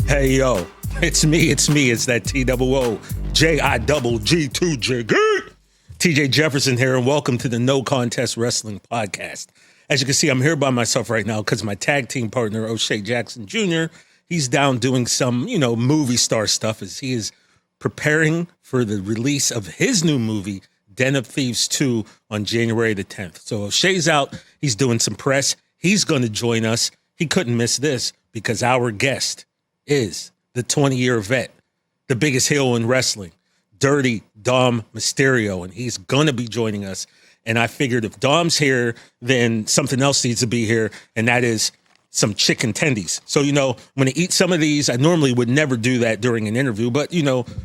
Hey, yo, it's me, it's that TOOJIGG2J. TJ Jefferson here, and welcome to the No Contest Wrestling Podcast. As you can see, I'm here by myself right now because my tag team partner, O'Shea Jackson Jr., he's down doing some, movie star stuff as he is preparing for the release of his new movie, Den of Thieves 2, on January the 10th. So O'Shea's out, he's doing some press. He's going to join us. He couldn't miss this because our guest is the 20-year vet, the biggest heel in wrestling, Dirty Dom Mysterio, and he's going to be joining us. And I figured if Dom's here, then something else needs to be here, and that is some chicken tendies. So, I'm going to eat some of these. I normally would never do that during an interview, but,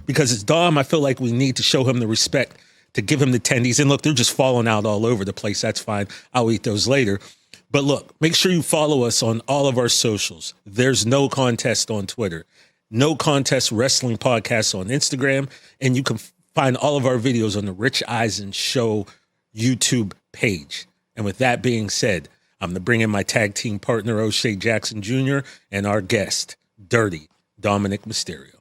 because it's Dom, I feel like we need to show him the respect to give him the tendies. And look, they're just falling out all over the place. That's fine. I'll eat those later. But look, make sure you follow us on all of our socials. There's No Contest on Twitter, No Contest Wrestling Podcast on Instagram, and you can find all of our videos on the Rich Eisen Show YouTube page. And with that being said, I'm going to bring in my tag team partner, O'Shea Jackson Jr., and our guest, Dirty Dominik Mysterio.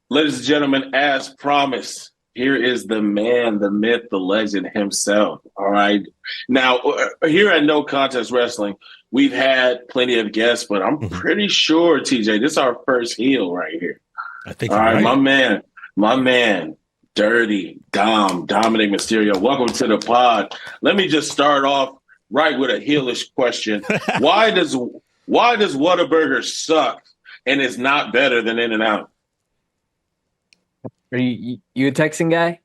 Ladies and gentlemen, as promised, here is the man, the myth, the legend himself. All right. Now, here at No Contest Wrestling, we've had plenty of guests, but I'm pretty sure, TJ, this is our first heel right here. I think. All right, right. My man, Dirty Dominik Mysterio. Welcome to the pod. Let me just start off right with a heelish question. Why does Whataburger suck and is not better than In-N-Out? Are you a Texan guy?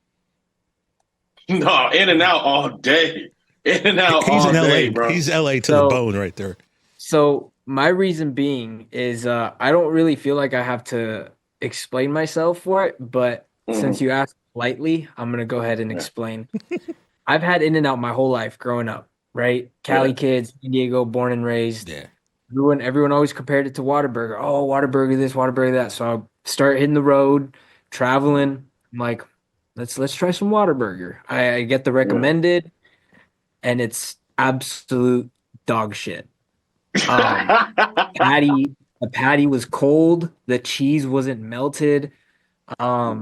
No, In-N-Out all day. In-N-Out all day, bro. He's LA to the bone right there. So my reason being is I don't really feel like I have to explain myself for it, but since you asked politely, I'm going to go ahead and explain. I've had In-N-Out my whole life growing up, right? Cali kids, San Diego, born and raised. Yeah. Everyone always compared it to Whataburger. Oh, Whataburger this, Whataburger that. So I start hitting the road, traveling. I'm like, let's try some Whataburger. I get the recommended, and it's absolute dog shit. The patty was cold. The cheese wasn't melted. I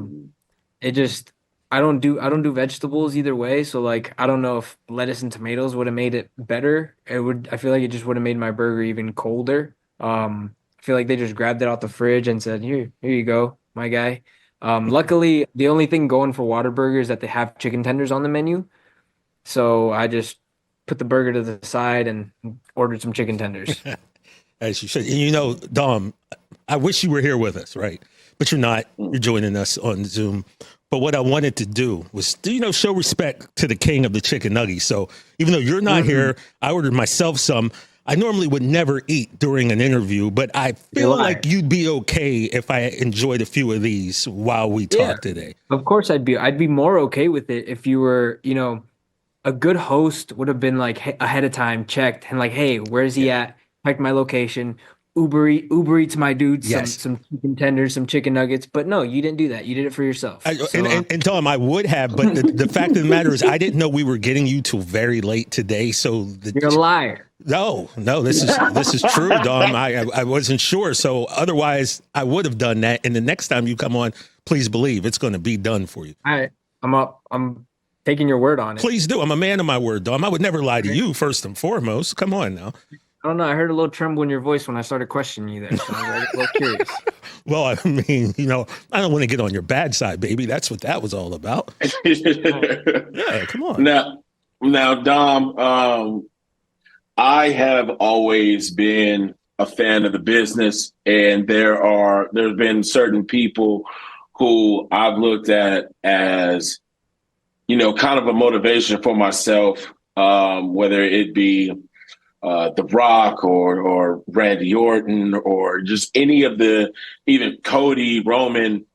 don't do vegetables either way. So like, I don't know if lettuce and tomatoes would have made it better. I feel like it just would have made my burger even colder. I feel like they just grabbed it out the fridge and said, here you go, my guy. Luckily, the only thing going for Whataburger is that they have chicken tenders on the menu. So I just put the burger to the side and ordered some chicken tenders. As you said. And Dom, I wish you were here with us, right? But you're not. You're joining us on Zoom. But what I wanted to do was, show respect to the king of the chicken nuggies. So even though you're not here, I ordered myself some. I normally would never eat during an interview, but I feel like you'd be okay if I enjoyed a few of these while we talk today. Of course I'd be more okay with it if you were, a good host would have been like ahead of time checked and like, hey, where's he at? Checked my location. Uber Eats my dude some chicken tenders, some chicken nuggets. But no, you didn't do that. You did it for yourself. And Tom, I would have, but the fact of the matter is I didn't know we were getting you till very late today. So you're a liar. No, this is true, Dom. I wasn't sure. So otherwise I would have done that. And the next time you come on, please believe it's going to be done for you. I'm taking your word on it. Please do. I'm a man of my word, Dom. I would never lie to you first and foremost. Come on now. I don't know. I heard a little tremble in your voice when I started questioning you there. So I was a little curious. Well, I mean, I don't want to get on your bad side, baby. That's what that was all about. Yeah, come on. Now, Dom, I have always been a fan of the business, and there's been certain people who I've looked at as, kind of a motivation for myself, whether it be The Rock or Randy Orton or just any of even Cody, Roman,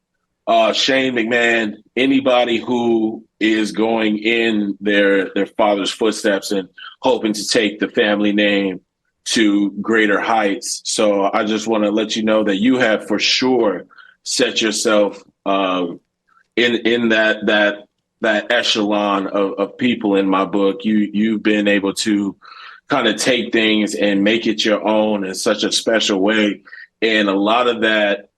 Shane McMahon, anybody who is going in their father's footsteps and hoping to take the family name to greater heights. So I just want to let you know that you have for sure set yourself in that echelon of people in my book. You've been able to kind of take things and make it your own in such a special way. And a lot of that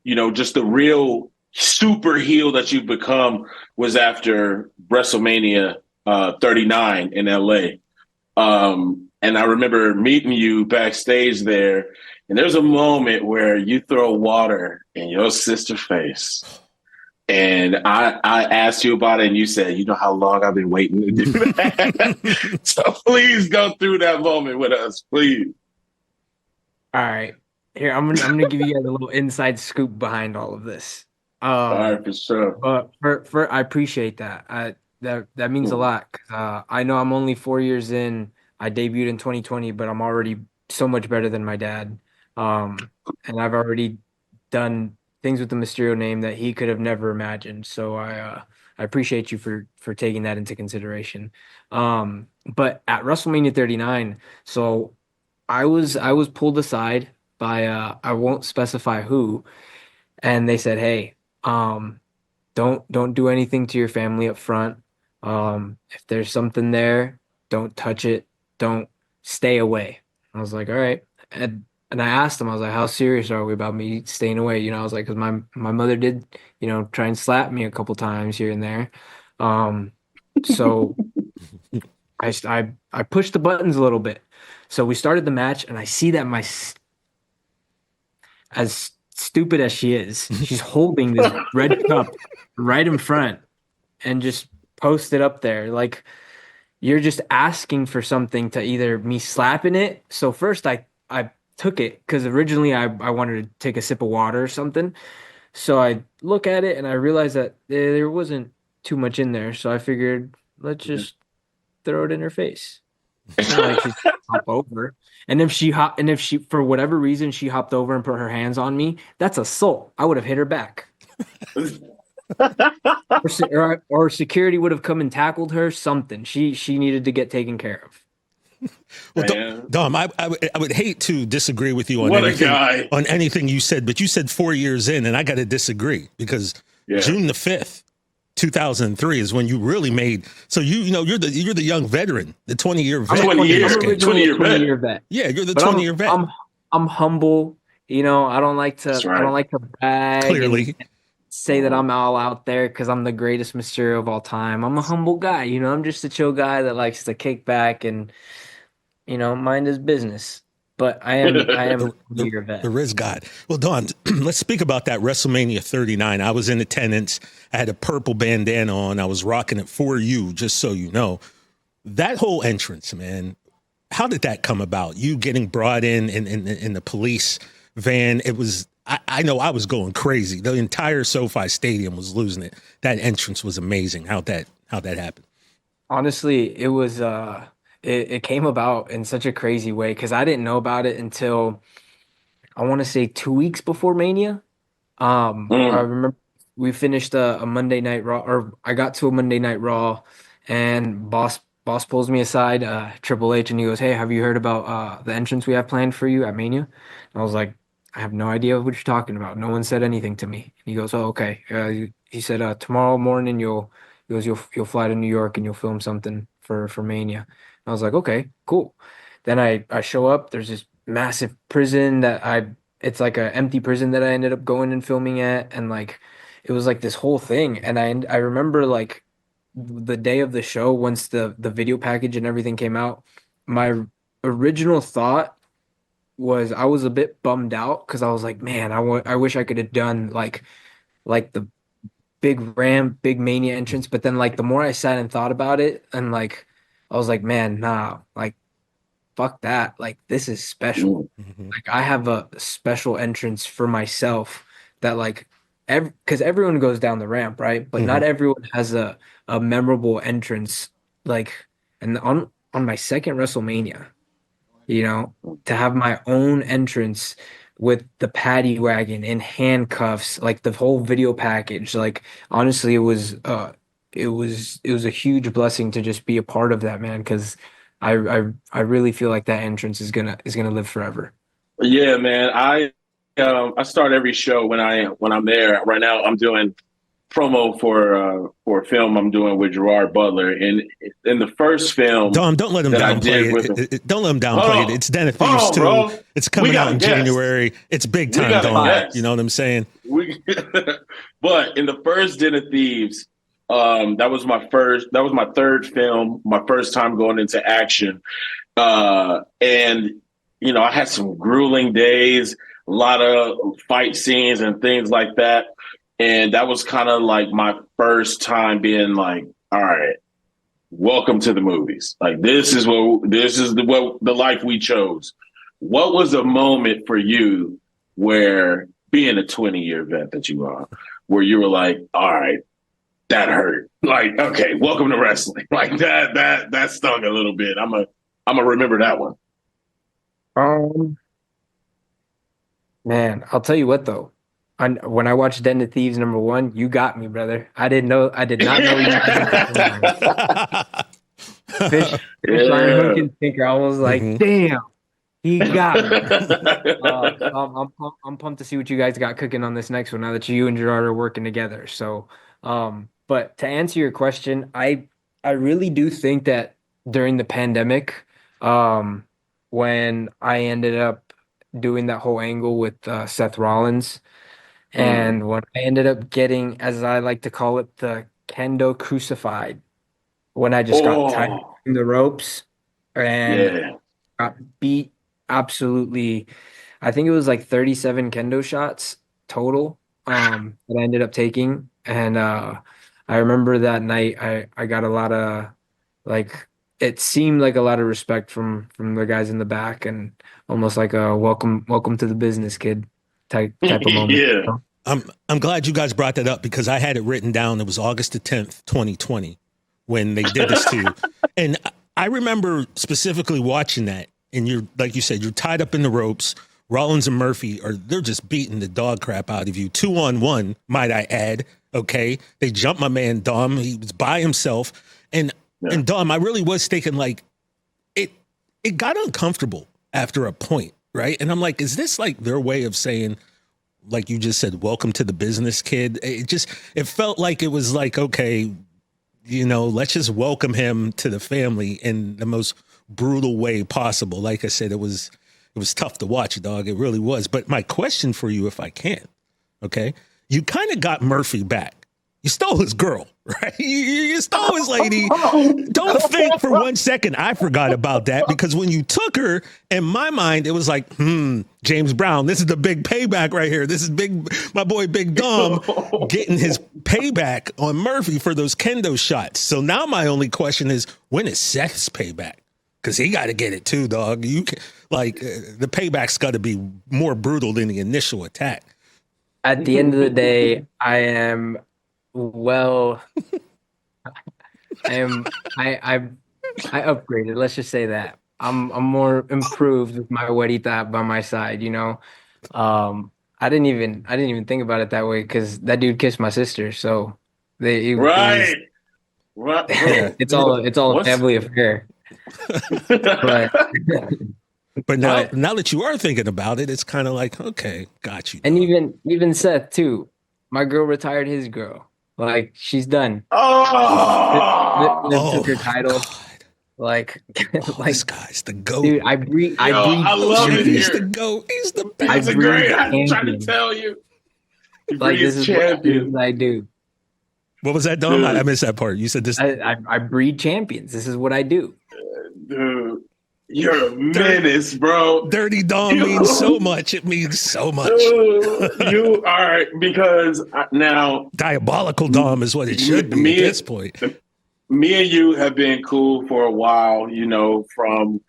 just the real super heel that you've become was after WrestleMania 39 in LA. And I remember meeting you backstage there, and there's a moment where you throw water in your sister's face. And I asked you about it, and you said, "You know how long I've been waiting to do that." So please go through that moment with us, please. All right. Here, I'm gonna give you guys a little inside scoop behind all of this. All right, for sure. But I appreciate that. That means a lot. 'Cause, I know I'm only 4 years in. I debuted in 2020, but I'm already so much better than my dad. And I've already done things with the Mysterio name that he could have never imagined. So I appreciate you for taking that into consideration. But at WrestleMania 39, so I was pulled aside by I won't specify who, and they said, "Hey, don't do anything to your family up front. If there's something there, don't touch it. Don't stay away." I was like, "All right." And I asked him, I was like, "How serious are we about me staying away?" I was like, because my mother did, try and slap me a couple times here and there. So I pushed the buttons a little bit. So we started the match, and I see that as stupid as she is, she's holding this red cup right in front and just post it up there. Like, you're just asking for something to either me slapping it. So first I took it because originally I wanted to take a sip of water or something. So I look at it and I realized that there wasn't too much in there. So I figured, let's just throw it in her face. And like she's hop over. And if she for whatever reason she hopped over and put her hands on me, that's assault. I would have hit her back. or security would have come and tackled her. Something she needed to get taken care of. Well, Dom, I would hate to disagree with you on anything you said, but you said 4 years in, and I got to disagree because June the 5th, 2003 is when you really made. So you're the young veteran, the 20-year vet. 20-year vet. Yeah, you're the 20-year vet. I'm humble. I don't like to. Right. I don't like to brag. Clearly. Say that I'm all out there because I'm the greatest Mysterio of all time. I'm a humble guy, I'm just a chill guy that likes to kick back and, mind his business. But I am your vet. The Riz God. Well, Don, let's speak about that WrestleMania 39. I was in attendance. I had a purple bandana on. I was rocking it for you, just so you know. That whole entrance, man, how did that come about? You getting brought in the police van. It was, I know I was going crazy. The entire SoFi Stadium was losing it. That entrance was amazing. How'd that happen? Honestly, it was it came about in such a crazy way because I didn't know about it until I want to say 2 weeks before Mania. I remember we finished a Monday Night Raw, or I got to a Monday Night Raw, and boss pulls me aside, Triple H, and he goes, "Hey, have you heard about the entrance we have planned for you at Mania?" And I was like, "I have no idea what you're talking about. No one said anything to me." And he goes, "Oh, okay." He said, "Tomorrow morning you'll fly to New York and you'll film something for Mania." I was like, "Okay, cool." Then I show up. There's this massive prison it's like an empty prison that I ended up going and filming at, and like it was like this whole thing. And I remember like the day of the show, once the video package and everything came out, my original thought was I was a bit bummed out because I was like, man, I wish I could have done like the big Mania entrance. But then like the more I sat and thought about it, and like I was like, man, nah, like fuck that. Like this is special. Like I have a special entrance for myself that like because everyone goes down the ramp, right? But not everyone has a memorable entrance. Like, and on my second WrestleMania, to have my own entrance with the paddy wagon in handcuffs, like the whole video package. Like honestly, it was a huge blessing to just be a part of that, man, because I really feel like that entrance is gonna live forever. Yeah, man. I start every show when I'm there. Right now I'm doing promo for a film I'm doing with Gerard Butler, and in the first film, Dom, don't let him that I downplay did with him. Don't let him downplay it. It's Den of Hold Thieves on, 2. bro. It's coming We got out a in guest. January. It's big We time, got a Dom. guest. You know what I'm saying? But in the first Den of Thieves, that was my third film, my first time going into action. And I had some grueling days, a lot of fight scenes and things like that. And that was kind of like my first time being like, all right, welcome to the movies. Like this is the life we chose. What was a moment for you where, being a 20-year vet that you are, where you were like, all right, that hurt. Like, okay, welcome to wrestling. Like that stung a little bit. I'm gonna remember that one. Man, I'll tell you what though. When I watched Den of Thieves #1, you got me, brother. I did not know you fish line, hook, and sinker. I was like, damn, he got me. I'm pumped to see what you guys got cooking on this next one now that you and Gerard are working together. So, but to answer your question, I really do think that during the pandemic, when I ended up doing that whole angle with Seth Rollins, and when I ended up getting, as I like to call it, the kendo crucified, when I just got tied in the ropes and got beat absolutely. I think it was like 37 kendo shots total that I ended up taking. And I remember that night I got a lot of, like, it seemed like a lot of respect from the guys in the back, and almost like a welcome to the business, kid type of moment. Yeah. I'm glad you guys brought that up because I had it written down. It was August the 10th, 2020, when they did this to you. And I remember specifically watching that. And you're, like you said, you're tied up in the ropes. Rollins and Murphy they're just beating the dog crap out of you. 2-on-1, might I add. Okay. They jumped my man Dom. He was by himself. And Dom, I really was thinking, like, it got uncomfortable after a point, right? And I'm like, is this like their way of saying, like you just said, welcome to the business, kid? It felt like it was like, okay, let's just welcome him to the family in the most brutal way possible. Like I said, it was tough to watch, dog. It really was. But my question for you, if I can, okay, you kind of got Murphy back. You stole his girl, right? You stole his lady. Don't think for 1 second I forgot about that, because when you took her, in my mind, it was like, James Brown, this is the big payback right here. This is my boy Big Dom getting his payback on Murphy for those kendo shots. So now my only question is, when is Seth's payback? Because he got to get it too, dog. The payback's got to be more brutal than the initial attack. At the end of the day, I upgraded. Let's just say that I'm more improved with my weddita by my side. I didn't even think about it that way, because that dude kissed my sister. So Right. It's all a family affair. But now that you are thinking about it, it's kind of like, okay, got you. And even Seth too. My girl retired his girl. Like, she's done. Took her title. Like, this guy's the GOAT. Dude, I breed I love it. He's the GOAT. He's the best. That's great. I'm trying to tell you. Like, this is what I do. What was that, Dom? I missed that part. You said this. I breed champions. This is what I do. Dude, you're a menace, bro. Dirty Dom means so much. It means so much. You are, because now diabolical Dom is what it should be at this point. Me and you have been cool for a while, from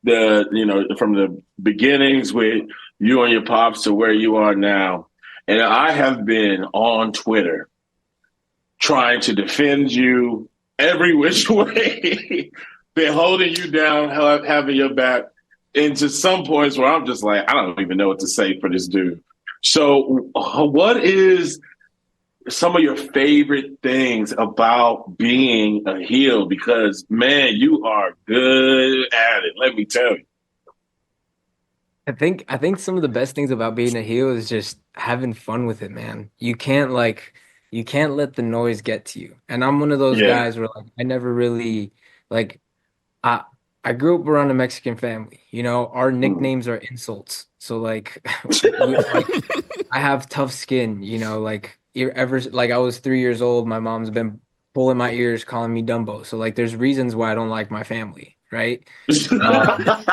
the beginnings with you and your pops to where you are now. And I have been on Twitter trying to defend you every which way. Been holding you down, having your back, into some points where I'm just like, I don't even know what to say for this dude. So what is some of your favorite things about being a heel? Because, man, you are good at it, let me tell you. I think some of the best things about being a heel is just having fun with it, man. You can't, like, you can't let the noise get to you. And I'm one of those Yeah. guys where like I never really like I I grew up around a Mexican family. You know, our Mm. nicknames are insults. So like like I have tough skin, you know, like ever like I was 3 years old, my mom's been pulling my ears, calling me Dumbo. So like there's reasons why I don't like my family, right? Um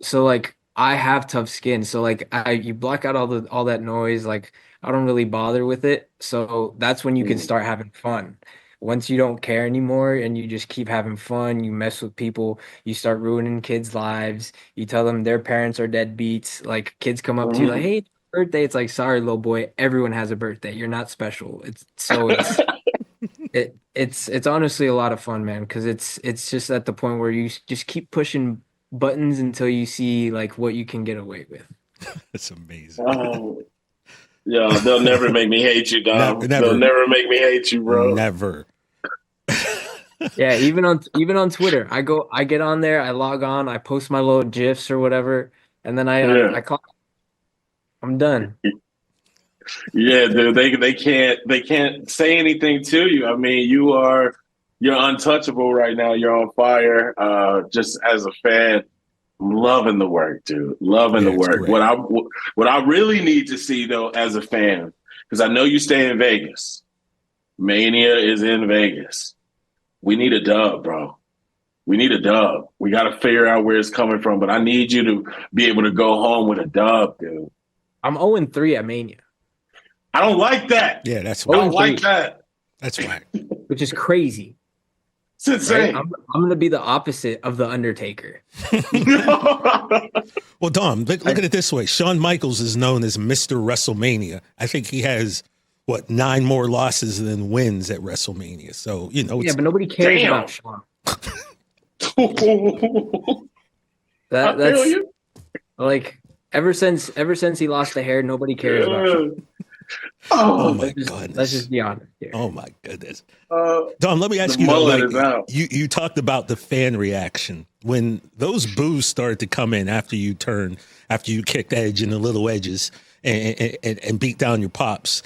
so like I have tough skin. So like I you block out all that noise, like I don't really bother with it. So that's when you can Mm. start having fun. Once you don't care anymore and you just keep having fun, you mess with people, you start ruining kids' lives. You tell them their parents are deadbeats. Like kids come up to you like, Mm. "Hey, birthday." It's like, "Sorry, little boy, everyone has a birthday. You're not special." It's honestly a lot of fun, man, because it's just at the point where you just keep pushing buttons until you see like what you can get away with. That's amazing. Oh, yeah, they'll never make me hate you, Never, Dom. They'll never, never make me hate you, bro. never. Yeah, even on Twitter, I get on there, I log on, I post my little GIFs or whatever, and then Yeah. I call, I'm done. Yeah, dude, they can't say anything to you. I mean, you're untouchable right now. You're on fire. Just as a fan, I'm loving the work, dude. Loving Yeah, the it's work. great. What I really need to see though, as a fan, because I know you stay in Vegas. Mania is in Vegas. We need a dub, bro. We need a dub. We got to figure out where it's coming from. But I need you to be able to go home with a dub, dude. I'm 0-3 at Mania. I don't like that. Yeah, that's I whack. don't like 0-3, that. That's whack. which is crazy, It's right? insane. I'm gonna be the opposite of the Undertaker. Well, Dom, look at it this way. Shawn Michaels is known as Mr. WrestleMania. I think he has, what, 9 more losses than wins at WrestleMania. So, you know, Yeah, it's but nobody cares Damn. about Shawn. I feel That's you. like ever since he lost the hair, nobody cares about Shawn. Yeah. oh Oh, my Let's just goodness. be honest here. Oh my goodness. uh, Dom, let me the ask you though, mullet like is out. you talked about the fan reaction. When those boos started to come in after you kicked Edge in the little edges and beat down your pops,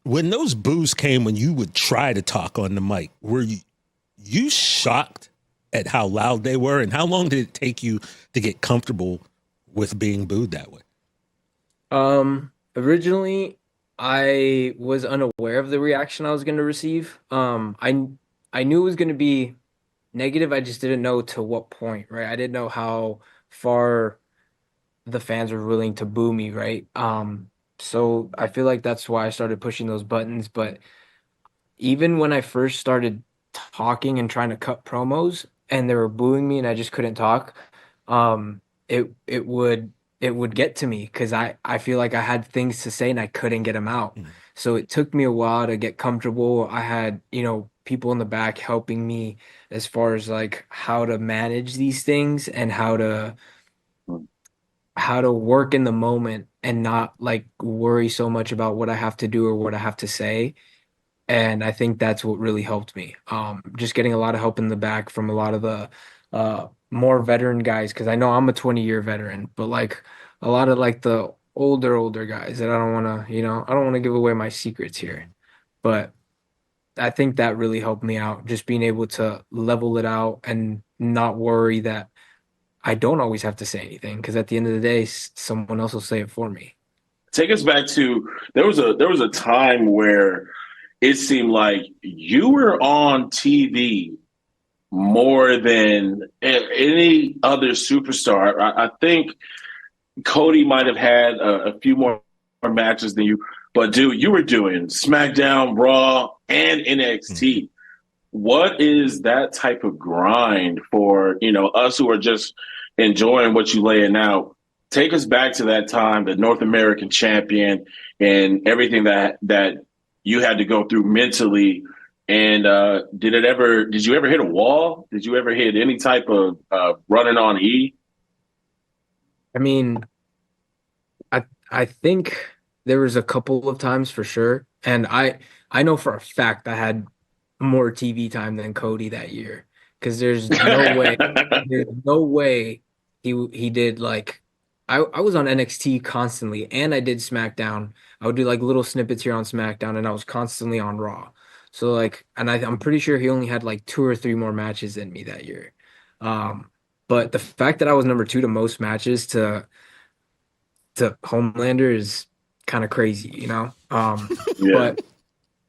when those boos came when you would try to talk on the mic, were you shocked at how loud they were, and how long did it take you to get comfortable with being booed that way? Originally, I was unaware of the reaction I was going to receive. I knew it was going to be negative. I just didn't know to what point, right? I didn't know how far the fans were willing to boo me, right? So I feel like that's why I started pushing those buttons. But even when I first started talking and trying to cut promos and they were booing me and I just couldn't talk, it would get to me because I feel like I had things to say and I couldn't get them out. Mm. So it took me a while to get comfortable. I had, people in the back helping me as far as like how to manage these things and how to work in the moment and not like worry so much about what I have to do or what I have to say. And I think that's what really helped me. Just getting a lot of help in the back from a lot of the more veteran guys, because I know I'm a 20-year veteran, but like a lot of like the older guys that I don't want to, I don't want to give away my secrets here. But I think that really helped me out, just being able to level it out and not worry that I don't always have to say anything, because at the end of the day, someone else will say it for me. Take us back to there was a time where it seemed like you were on TV more than any other superstar. I think Cody might have had a few more matches than you, but dude, you were doing SmackDown, Raw, and Mm. NXT. What is that type of grind for, us who are just enjoying what you laying out? Take us back to that time, the North American champion, and everything that you had to go through mentally. And did you ever hit a wall? Did you ever hit any type of running on E? I mean, I think there was a couple of times for sure, and I know for a fact I had more TV time than Cody that year, because there's no way he did like I was on NXT constantly, and I did SmackDown. I would do like little snippets here on SmackDown, and I was constantly on Raw. So like, and I'm pretty sure he only had like two or three more matches than me that year. Um, but the fact that I was number two to most matches to Homelander is kind of crazy, you know? Yeah. But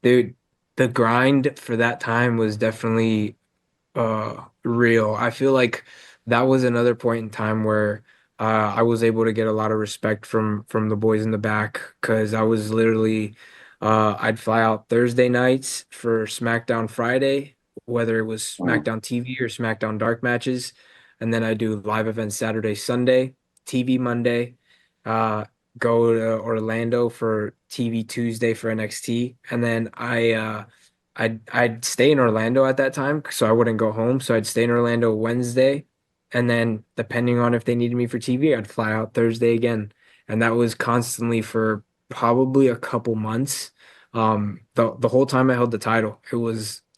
dude, the grind for that time was definitely real. I feel like that was another point in time where I was able to get a lot of respect from the boys in the back because I was literally I'd fly out Thursday nights for SmackDown Friday, whether it was Mhm. SmackDown TV or SmackDown Dark matches, and then I do live events Saturday, Sunday, TV Monday, uh, go to Orlando for TV Tuesday for NXT, and then I'd stay in Orlando at that time, so I wouldn't go home. So I'd stay in Orlando Wednesday, and then depending on if they needed me for TV, I'd fly out Thursday again. And that was constantly for probably a couple months. The whole time I held the title,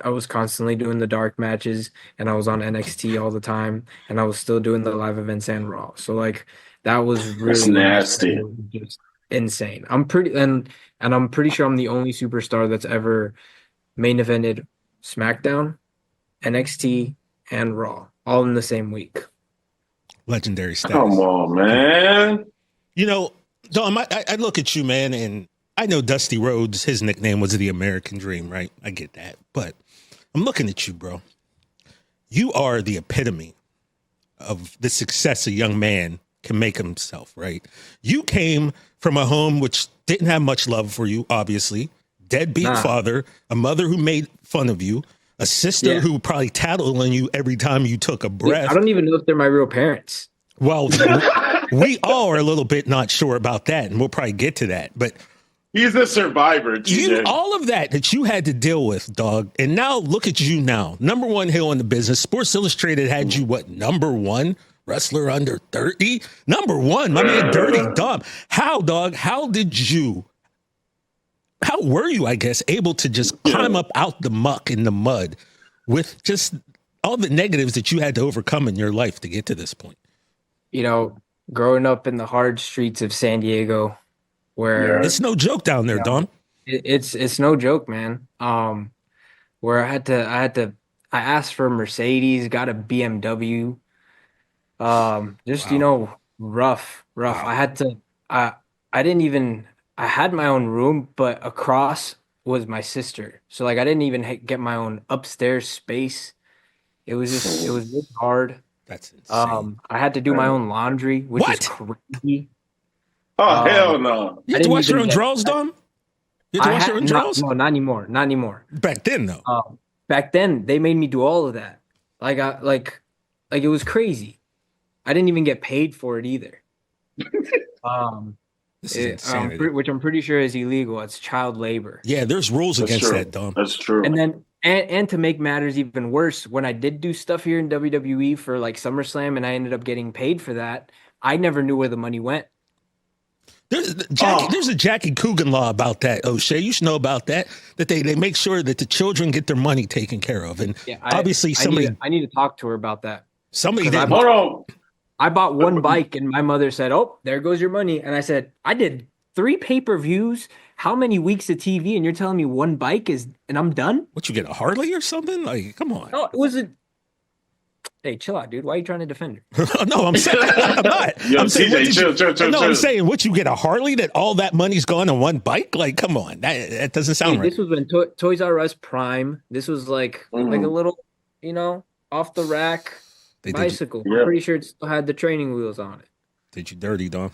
I was constantly doing the dark matches, and I was on NXT all the time, and I was still doing the live events and Raw. So like that was That's really when I nasty. started just insane. And I'm pretty sure I'm the only superstar that's ever main evented SmackDown, NXT, and Raw all in the same week. Legendary Come status. on, man. You know, Dom, I look at you, man, and I know Dusty Rhodes, his nickname was the American Dream, right? I get that. But I'm looking at you, bro. You are the epitome of the success a young man can make himself, right? You came from a home which didn't have much love for you, obviously. Deadbeat Nah, father, a mother who made fun of you, a sister yeah. who probably tattled on you every time you took a Dude, I breath. don't even know if they're my real parents. Well, we all are a little bit not sure about that, and we'll probably get to that. But He's a survivor, you, TJ. all of that you had to deal with, dog. And now look at you now. Number one heel in the business. Sports Illustrated had you, what, number one wrestler under 30? Number one, my man, Dirty Dom. How, dog? How were you, I guess, able to just Yeah. climb up out the muck in the mud with just all the negatives that you had to overcome in your life to get to this point? You know, growing up in the hard streets of San Diego, Yeah. where It's no joke down you there, know Dom. it's no joke, man. Where I asked for a Mercedes, got a BMW. Just Wow. rough. Wow. I I didn't even I had my own room, but across was my sister. So like I didn't even get my own upstairs space. It was really hard. That's insane. I had to do my own laundry, which is What? crazy. Oh, hell Um, no. You I had to didn't wash your even own get drawers, Dom? You had to I wash your had own not drawers? no, not anymore, not anymore. Back then, though. Back then they made me do all of that. Like I like it was crazy. I didn't even get paid for it either. Um This is insanity. which I'm pretty sure is illegal. It's child labor. Yeah, there's rules That's against true. that, Dom. That's true. And then and to make matters even worse, when I did do stuff here in WWE for like SummerSlam and I ended up getting paid for that, I never knew where the money went. There's a Jackie Coogan law about that, O'Shea. You should know about that. That they make sure that the children get their money taken care of. And Yeah, obviously I need to talk to her about that. somebody 'Cause didn't. Hold on. I bought one bike and my mother said, "Oh, there goes your money." And I said, "I did three pay-per-views, how many weeks of TV, and you're telling me one bike is and I'm done?" What, you get a Harley or something? Like, come on. No, it wasn't. Hey, chill out, dude. Why are you trying to defend her? No, I'm saying I'm not. Yo, I'm saying, TJ, chill, no, chill. I'm saying, what, you get a Harley that all that money's gone on one bike? Like, come on, that doesn't Hey, sound right. this was when Toys R Us Prime. This was like a Mhm. little, off the rack They bicycle. Yeah. I'm pretty sure it still had the training wheels on it. did you dirty, Dom.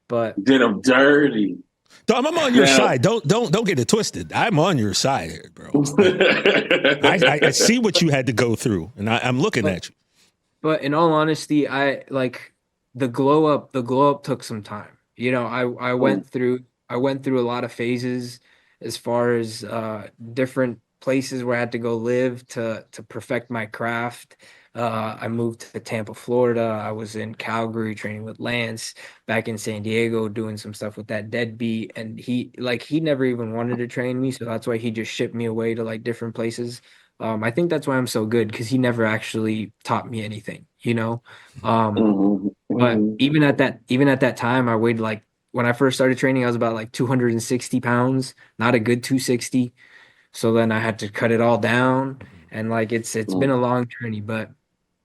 But Did him dirty. Dom, I'm on your Now- side. Don't get it twisted. I'm on your side here, bro. I see what you had to go through, and I'm looking at you. But in all honesty, I like the glow up. The glow up took some time. I went through a lot of phases as far as different places where I had to go live to perfect my craft. I moved to Tampa, Florida. I was in Calgary training with Lance, back in San Diego doing some stuff with that deadbeat. And he never even wanted to train me, so that's why he just shipped me away to like different places. I think that's why I'm so good because he never actually taught me anything. Um, Mhm. But Mhm. even at that time, I weighed like when I first started training, I was about like 260 pounds, not a good 260. So then I had to cut it all down, and like it's been a long journey, but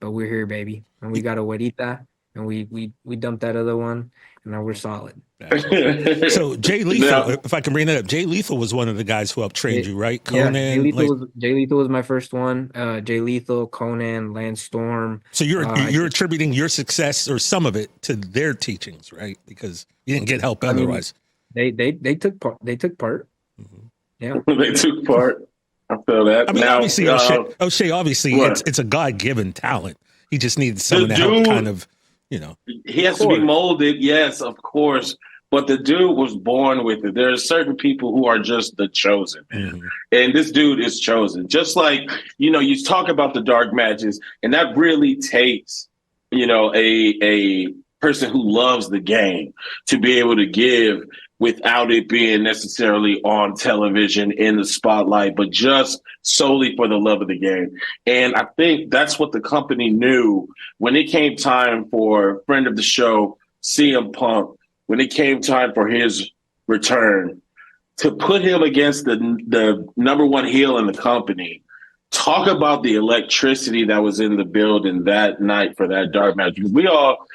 we're here, baby, and we got a Juanita, and we dumped that other one, and now we're solid. That's awesome. So Jay Lethal, Now, if I can bring that up, Jay Lethal was one of the guys who helped train you, right? Yeah, Conan, like. Jay Lethal was my first one. Jay Lethal, Conan, Lance Storm. So you're attributing your success or some of it to their teachings, right? Because you didn't get help otherwise. They took part. They took part. Mm-hmm. Yeah, they took part. I feel that. I mean, Now, obviously, O'Shea, obviously, what? it's a God-given talent. He just needed someone The to help dude- kind of, you know. He has to be molded, yes, of course. But the dude was born with it. There are certain people who are just the chosen, man. Mhm. And this dude is chosen. Just like, you talk about the dark matches, and that really takes, a person who loves the game to be able to give without it being necessarily on television in the spotlight, but just solely for the love of the game. And I think that's what the company knew when it came time for friend of the show, CM Punk, when it came time for his return, to put him against the number one heel in the company. Talk about the electricity that was in the building that night for that dark match. Because we all,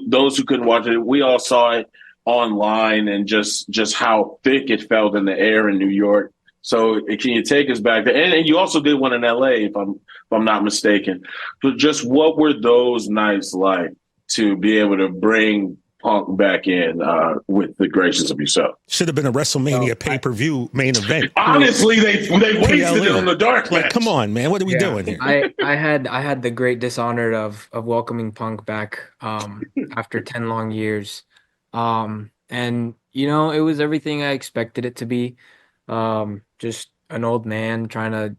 those who couldn't watch it, we all saw it online, and just how thick it felt in the air in New York. So can you take us back there? And you also did one in LA, if I'm not mistaken. So just what were those nights like to be able to bring Punk back in with the gracious of yourself? Should have been a WrestleMania pay-per-view main event. Honestly, they wasted it on the dark match. Like, come on, man, what are we doing here? I had the great dishonor of welcoming Punk back after 10 long years. And it was everything I expected it to be. Just an old man trying to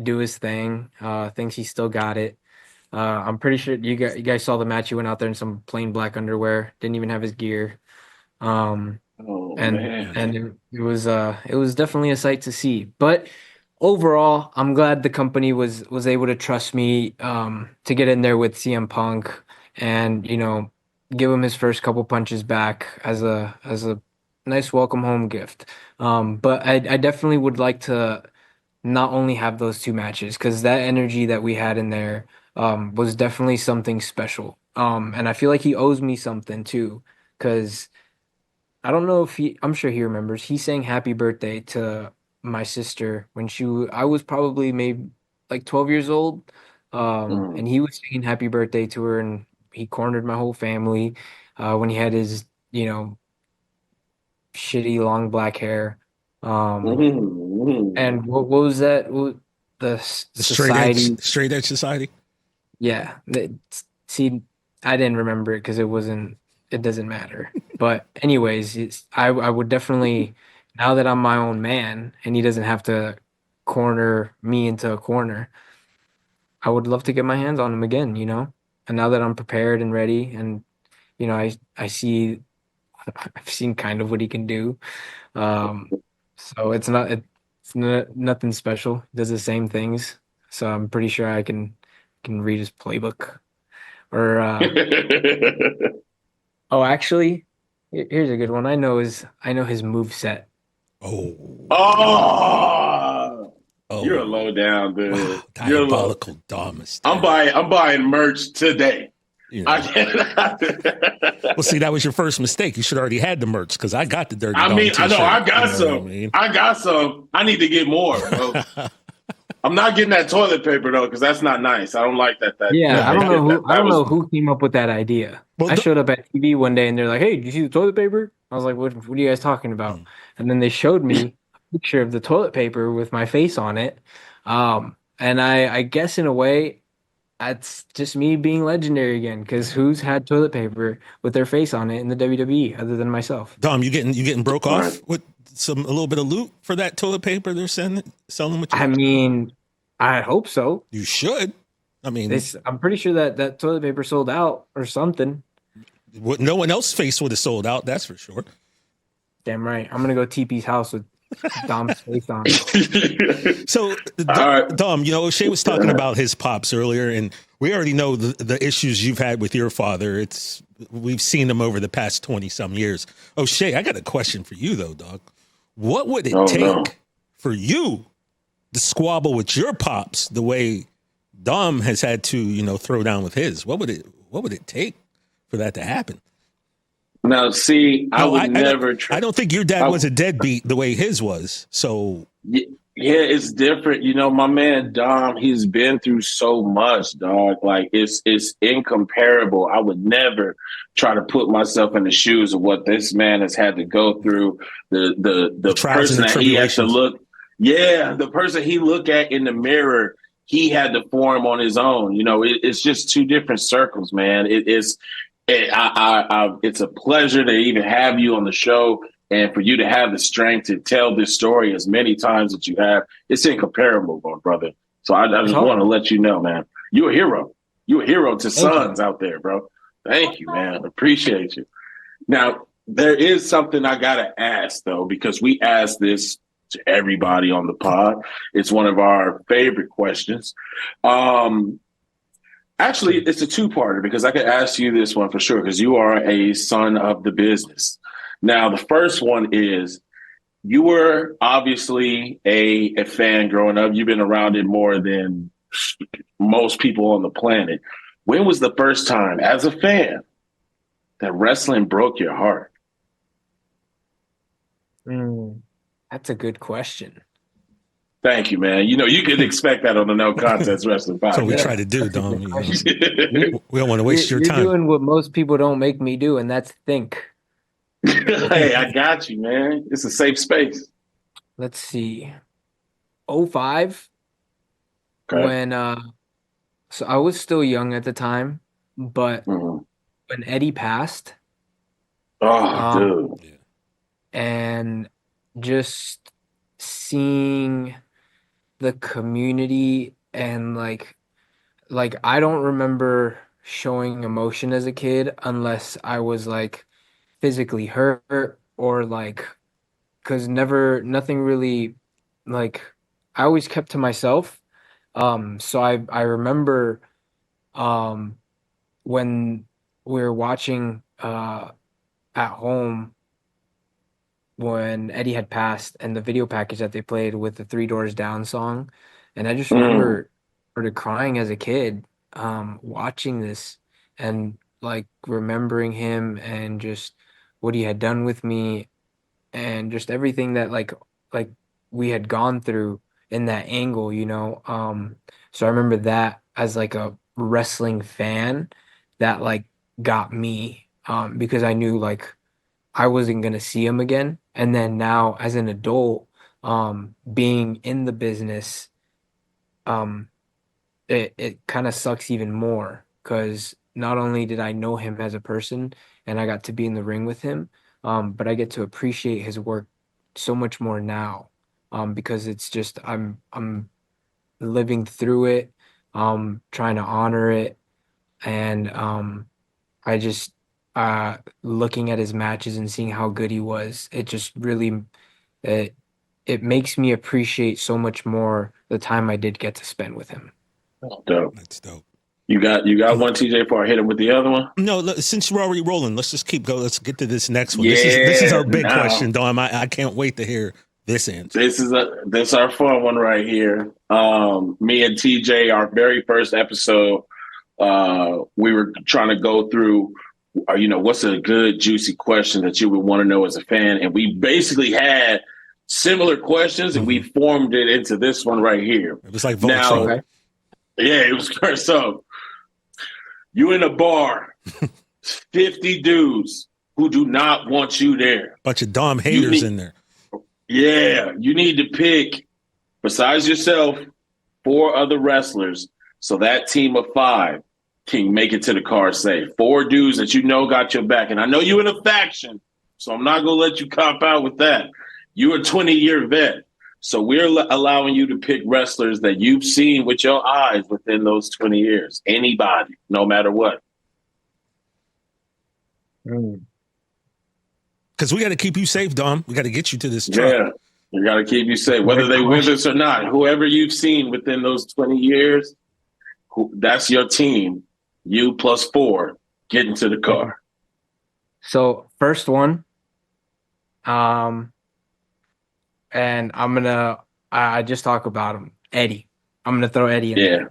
do his thing. Thinks he still got it. I'm pretty sure you guys saw the match. He went out there in some plain black underwear. Didn't even have his gear. And it was definitely a sight to see. But overall, I'm glad the company was able to trust me to get in there with CM Punk and give him his first couple punches back as a nice welcome home gift. But I definitely would like to not only have those two matches, because that energy that we had in there was definitely something special. And I feel like he owes me something too, because I don't know if I'm sure he remembers. He sang happy birthday to my sister when I was probably maybe like 12 years old. And he was singing happy birthday to her, and he cornered my whole family when he had his, shitty long black hair. And what was that? The society, straight edge society. yeah. See, I didn't remember it because it doesn't matter. But anyways, I would definitely, now that I'm my own man and he doesn't have to corner me into a corner, I would love to get my hands on him again, And now that I'm prepared and ready, and I've seen kind of what he can do. So it's nothing special. He does the same things. So I'm pretty sure I can read his playbook. Or oh, actually, here's a good one. I know his move set. You're a low down, dude. Wow, diabolical dumbest. I'm buying merch today. Well, see, that was your first mistake. You should already had the merch, because I got the dirty. I know I got some. I got some. I need to get more. I'm not getting that toilet paper though, because that's not nice. I don't like that. I don't know who came up with that idea. Well, I showed up at TV one day and they're like, "Hey, did you see the toilet paper?" I was like, "What are you guys talking about?" And then they showed me a picture of the toilet paper with my face on it. And I guess in a way, that's just me being legendary again, because who's had toilet paper with their face on it in the WWE other than myself? Dom, you getting broke off with a little bit of loot for that toilet paper they're selling with you? I mean, I hope so. You should. I mean, I'm pretty sure that toilet paper sold out or something. No one else's face would have sold out, that's for sure. Damn right. I'm gonna go TP's house Dom's face on. So, All right. Dom, O'Shea was talking about his pops earlier, and we already know the issues you've had with your father. We've seen them over the past 20 some years. O'Shea, I got a question for you though, dog. What would it take for you to squabble with your pops the way Dom has had to, throw down with his? What would it take for that to happen? Now, see, I would never try. I don't think your dad was a deadbeat the way his was. So yeah, it's different. My man Dom, he's been through so much, dog. Like it's incomparable. I would never try to put myself in the shoes of what this man has had to go through. The person that he has to look. Yeah, the person he look at in the mirror, he had to form on his own. It's just two different circles, man. It's a pleasure to even have you on the show and for you to have the strength to tell this story as many times that you have. It's incomparable, my brother. So I just want to let you know, man, you're a hero. You're a hero to sons out there, bro. Thank you, man. Appreciate you. Now, there is something I got to ask, though, because we ask this to everybody on the pod. It's one of our favorite questions. Actually, it's a two-parter because I could ask you this one for sure because you are a son of the business. Now, the first one is you were obviously a fan growing up. You've been around it more than most people on the planet. When was the first time, as a fan, that wrestling broke your heart? That's a good question. Thank you, man. You can expect that on the No Contest Wrestling podcast. So we try to do, Dom. We don't want to waste your time. You're doing what most people don't make me do, and that's think. Hey, I got you, man. It's a safe space. Let's see. 05. Okay. When so I was still young at the time, but when Eddie passed. Oh, dude. And just seeing the community and like I don't remember showing emotion as a kid unless I was like physically hurt or like because nothing really like I always kept to myself. So I remember when we were watching at home when Eddie had passed and the video package that they played with the Three Doors Down song. And I just remember sort of crying as a kid, watching this and like remembering him and just what he had done with me and just everything that like we had gone through in that angle, So I remember that as like a wrestling fan that like got me, because I knew like I wasn't going to see him again. And then now as an adult, being in the business, it kind of sucks even more because not only did I know him as a person and I got to be in the ring with him, but I get to appreciate his work so much more now, because it's just I'm living through it, trying to honor it, and I just looking at his matches and seeing how good he was, it just really it makes me appreciate so much more the time I did get to spend with him. Dope. That's dope. You got one, TJ, before I hit him with the other one? No, since we're already rolling, let's just keep going. Let's get to this next one. This is our big question, Dom. I can't wait to hear this answer. This is our fun one right here. Me and TJ, our very first episode, we were trying to go through, what's a good juicy question that you would want to know as a fan, and we basically had similar questions, and we formed it into this one right here. It was like Voltron. Yeah, it was so. You in a bar, 50 dudes who do not want you there. Bunch of Dom haters in there. Yeah, you need to pick, besides yourself, 4 other wrestlers so that team of 5 can make it to the car safe. 4 dudes that got your back. And I know you in a faction, so I'm not going to let you cop out with that. You're a 20-year vet. So we're allowing you to pick wrestlers that you've seen with your eyes within those 20 years. Anybody, no matter what. Because we got to keep you safe, Dom. We got to get you to this truck. We got to keep you safe, whether they with us or not. Whoever you've seen within those 20 years, that's your team. You plus 4, get into the car. So first one, and I just talk about him, Eddie. I'm gonna throw Eddie in there.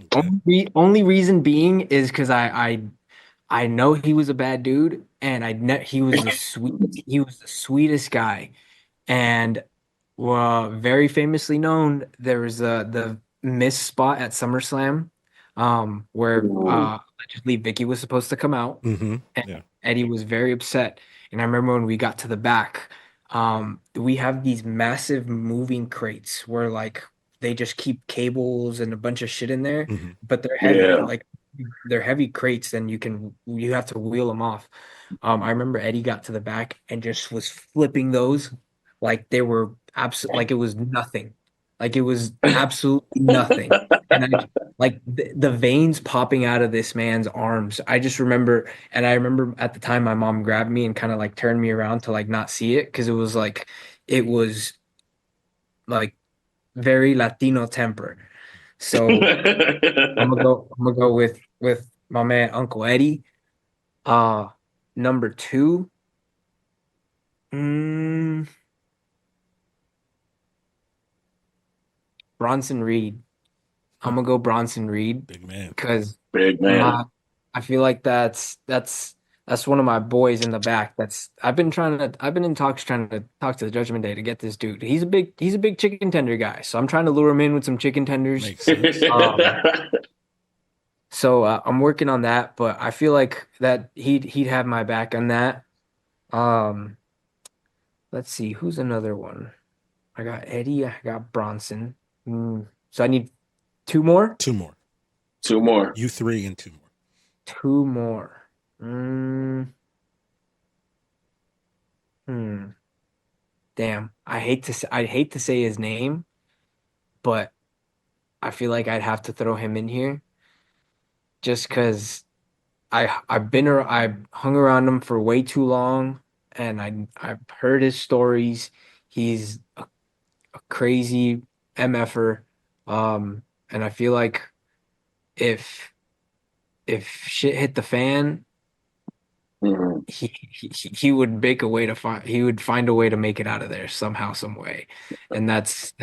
Only reason being is because I know he was a bad dude, and he was the sweetest guy, and very famously known. There was the miss spot at SummerSlam, where allegedly Vicky was supposed to come out, and Eddie was very upset. And I remember when we got to the back, we have these massive moving crates where like they just keep cables and a bunch of shit in there, but they're heavy, like they're heavy crates, and you have to wheel them off. I remember Eddie got to the back and just was flipping those like they were like it was nothing. Like it was absolutely nothing. And like the veins popping out of this man's arms. I just remember, and I remember at the time my mom grabbed me and kind of like turned me around to like not see it, because it was like very Latino temper. So I'm gonna go with my man Uncle Eddie. Number 2. Bronson Reed. I'm gonna go Bronson Reed. Big man. Because big man. I feel like that's one of my boys in the back. I've been in talks trying to talk to the Judgment Day to get this dude. He's a big chicken tender guy. So I'm trying to lure him in with some chicken tenders. Makes sense. So I'm working on that, but I feel like that he'd have my back on that. Let's see, who's another one? I got Eddie, I got Bronson. So I need 2 more? 2 more. 2 more. You 3 and 2 more. 2 more. Damn. I hate to say his name, but I feel like I'd have to throw him in here just because I've hung around him for way too long, and I've heard his stories. He's a crazy MFer. And I feel like if shit hit the fan, he would make a way to find a way to make it out of there somehow, some way. And that's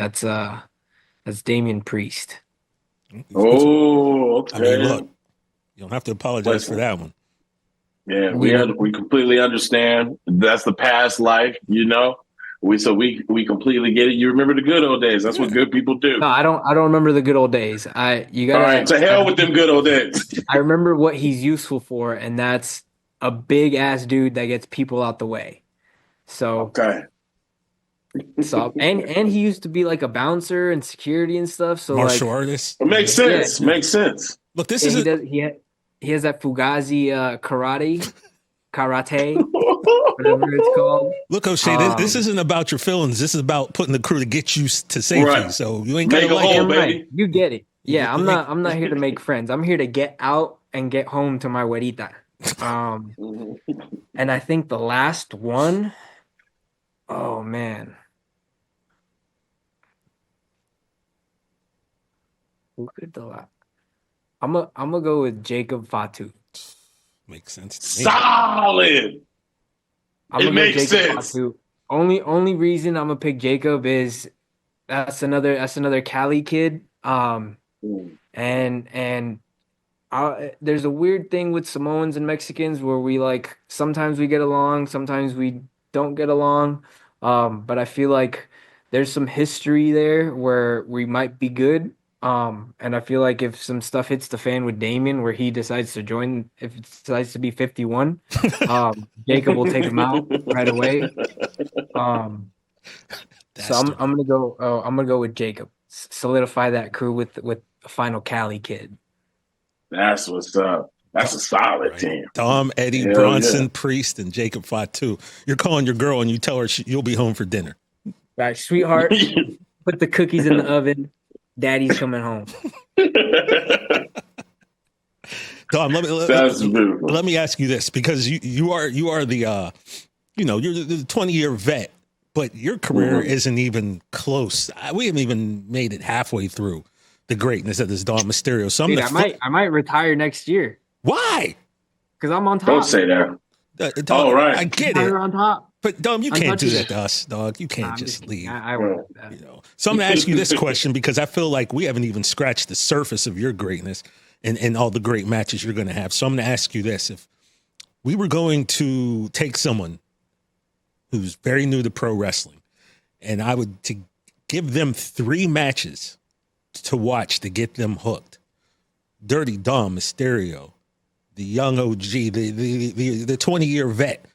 Damian Priest. Oh, okay. I mean, look, you don't have to apologize for that one. Yeah, we completely understand. That's the past life, you know. We completely get it. You remember the good old days. That's what good people do. No, I don't remember the good old days. All right, to hell with them good old days. I remember what he's useful for, and that's a big ass dude that gets people out the way. So okay. So and he used to be like a bouncer and security and stuff. So martial artist. It makes sense. Yeah. Makes sense. Look, this is he has that Fugazi karate, whatever it's called. Look, O'Shea, this isn't about your feelings. This is about putting the crew to get you to safety. Right. So you ain't got to like home, baby. Right. You get it. Yeah, I'm not here to make friends. I'm here to get out and get home to my güerita. And I think the last one, oh man. Who could the last? I'm gonna go with Jacob Fatu. Makes sense. Solid. It makes sense. Fatu. Only reason I'm gonna pick Jacob is that's another Cali kid. And there's a weird thing with Samoans and Mexicans where we like sometimes we get along, sometimes we don't get along. But I feel like there's some history there where we might be good. And I feel like if some stuff hits the fan with Damien where he decides to join, if it decides to be 51, Jacob will take him out right away. So I'm gonna go with Jacob. Solidify that crew with the final Cali kid. That's what's up. That's a solid team. Dom, Eddie, Bronson, Priest, and Jacob Fatu. You're calling your girl and you tell her you'll be home for dinner. Right, sweetheart. Put the cookies in the oven. Daddy's coming home. Dom, let me ask you this, because you are the you're the 20-year vet but your career isn't even close. We haven't even made it halfway through the greatness of this Dom Mysterio. So Dude, I might retire next year. Why? Because I'm on top. Don't say that. Dom, right. I get it. On top. But Dom, you can't do that to us, dog. You can't just leave. I won't do that. You know. So I'm gonna ask you this question because I feel like we haven't even scratched the surface of your greatness and all the great matches you're gonna have. So I'm gonna ask you this: if we were going to take someone who's very new to pro wrestling, and I would to give them 3 matches to watch to get them hooked. Dirty Dom Mysterio, the young OG, the 20-year vet.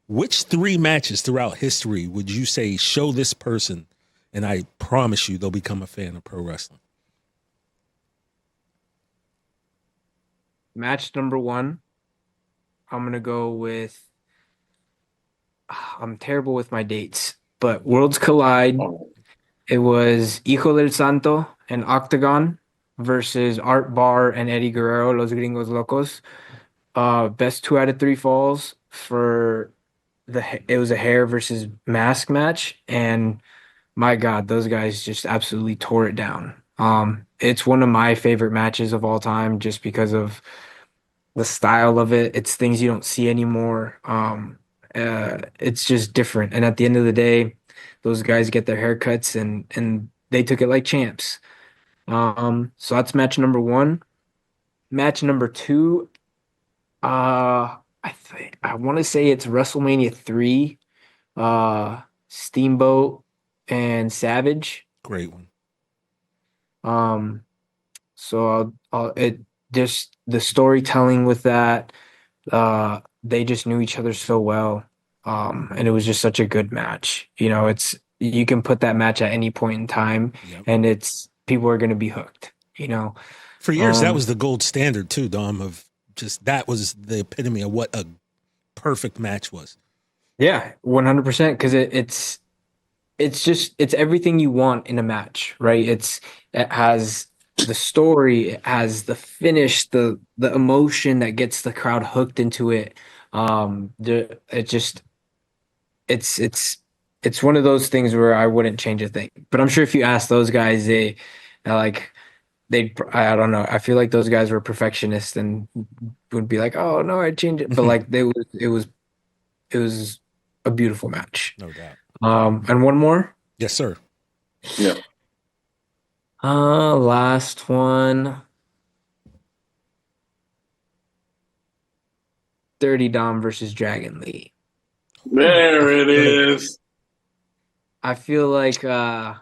Which 3 matches throughout history would you say show this person, and I promise you they'll become a fan of pro wrestling? Match number 1, I'm going to go with, I'm terrible with my dates, but Worlds Collide. It was Hijo del Santo and Octagon versus Art Barr and Eddie Guerrero, Los Gringos Locos. Best 2 out of 3 falls for it was a hair versus mask match, and my God, those guys just absolutely tore it down. It's one of my favorite matches of all time just because of the style of it. It's things you don't see anymore. It's just different. And at the end of the day, those guys get their haircuts and they took it like champs. So that's match number 1. Match number 2, I want to say it's WrestleMania 3, Steamboat and Savage. Great one. So it just the storytelling with that, they just knew each other so well. And it was just such a good match. You know, you can put that match at any point in time, and people are going to be hooked, you know. For years, that was the gold standard too, Dom, of just that was the epitome of what a perfect match was. Yeah, 100%. Because it's everything you want in a match, right? It has the story, it has the finish, the emotion that gets the crowd hooked into it. It's one of those things where I wouldn't change a thing. But I'm sure if you ask those guys, I don't know. I feel like those guys were perfectionists and would be like, "Oh no, I'd change it." But like it was a beautiful match. No doubt. And one more. Yes, sir. Yeah. Last one. Dirty Dom versus Dragon Lee. There it is. I feel like I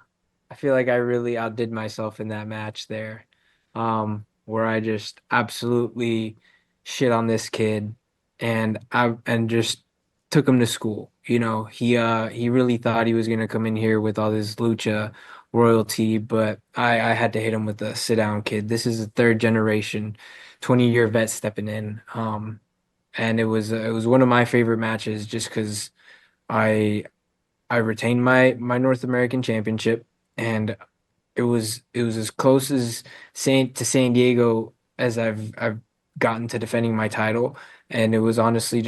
really outdid myself in that match there, where I just absolutely shit on this kid, and just took him to school. You know, he really thought he was gonna come in here with all this lucha royalty, but I had to hit him with the sit down, kid. This is a 3rd generation, 20-year vet stepping in. And it was one of my favorite matches just because I retained my North American championship, and it was as close as San Diego as I've gotten to defending my title, and it was honestly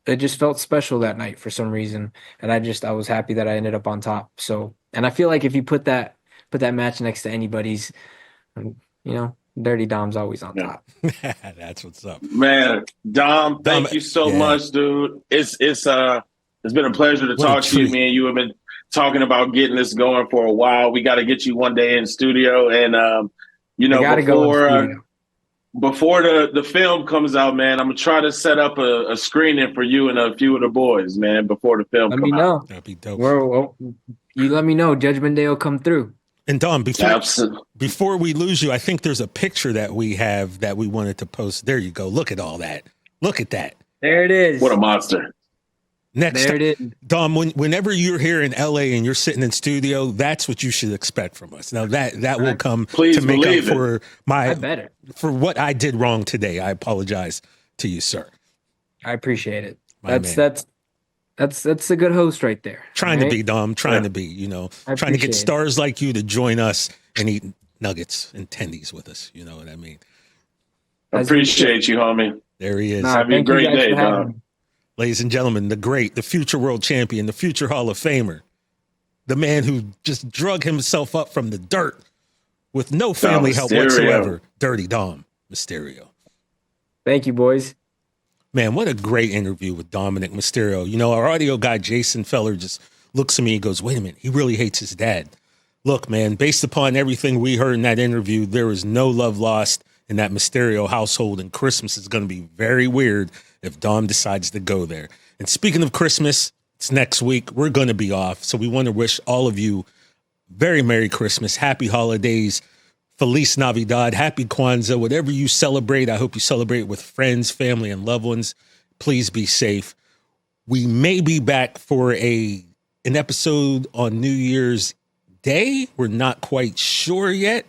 it just felt special that night for some reason, and I was happy that I ended up on top. So, and I feel like if you put that match next to anybody's, you know, Dirty Dom's always on top. That's what's up, man. Dom, thank you so much, dude. It's been a pleasure to talk to you, man. You have been talking about getting this going for a while. We got to get you one day in studio, and you know, before the film comes out, man, I'm gonna try to set up a screening for you and a few of the boys, man, before the film comes out. That'd be dope. You let me know. Judgment Day will come through. And Dom, before we lose you, I think there's a picture that we have that we wanted to post. There you go. Look at all that. Look at that. There it is. What a monster. Next time, Dom, whenever you're here in LA and you're sitting in studio, that's what you should expect from us. Now that will come to make up for what I did wrong today. I apologize to you, sir. I appreciate it. That's a good host right there. Trying to be, Dom. Trying to be, you know, trying to get stars like you to join us and eat nuggets and tendies with us. You know what I mean? I appreciate you, homie. There he is. Have a great day, Dom. Ladies and gentlemen, the great, the future world champion, the future Hall of Famer, the man who just drug himself up from the dirt with no family help whatsoever, Dirty Dom Mysterio. Thank you, boys. Man, what a great interview with Dominik Mysterio. You know, our audio guy, Jason Feller, just looks at me and goes, wait a minute, he really hates his dad. Look, man, based upon everything we heard in that interview, there is no love lost in that Mysterio household, and Christmas is going to be very weird if Dom decides to go there. And speaking of Christmas, it's next week. We're going to be off, so we want to wish all of you very Merry Christmas, Happy Holidays, Feliz Navidad, Happy Kwanzaa, whatever you celebrate. I hope you celebrate with friends, family, and loved ones. Please be safe. We may be back for an episode on New Year's Day. We're not quite sure yet,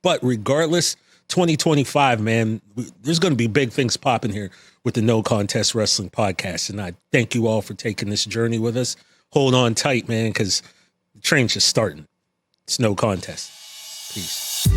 but regardless, 2025, man, there's going to be big things popping here with the No Contest Wrestling Podcast. And I thank you all for taking this journey with us. Hold on tight, man, because the train's just starting. It's No Contest. Peace.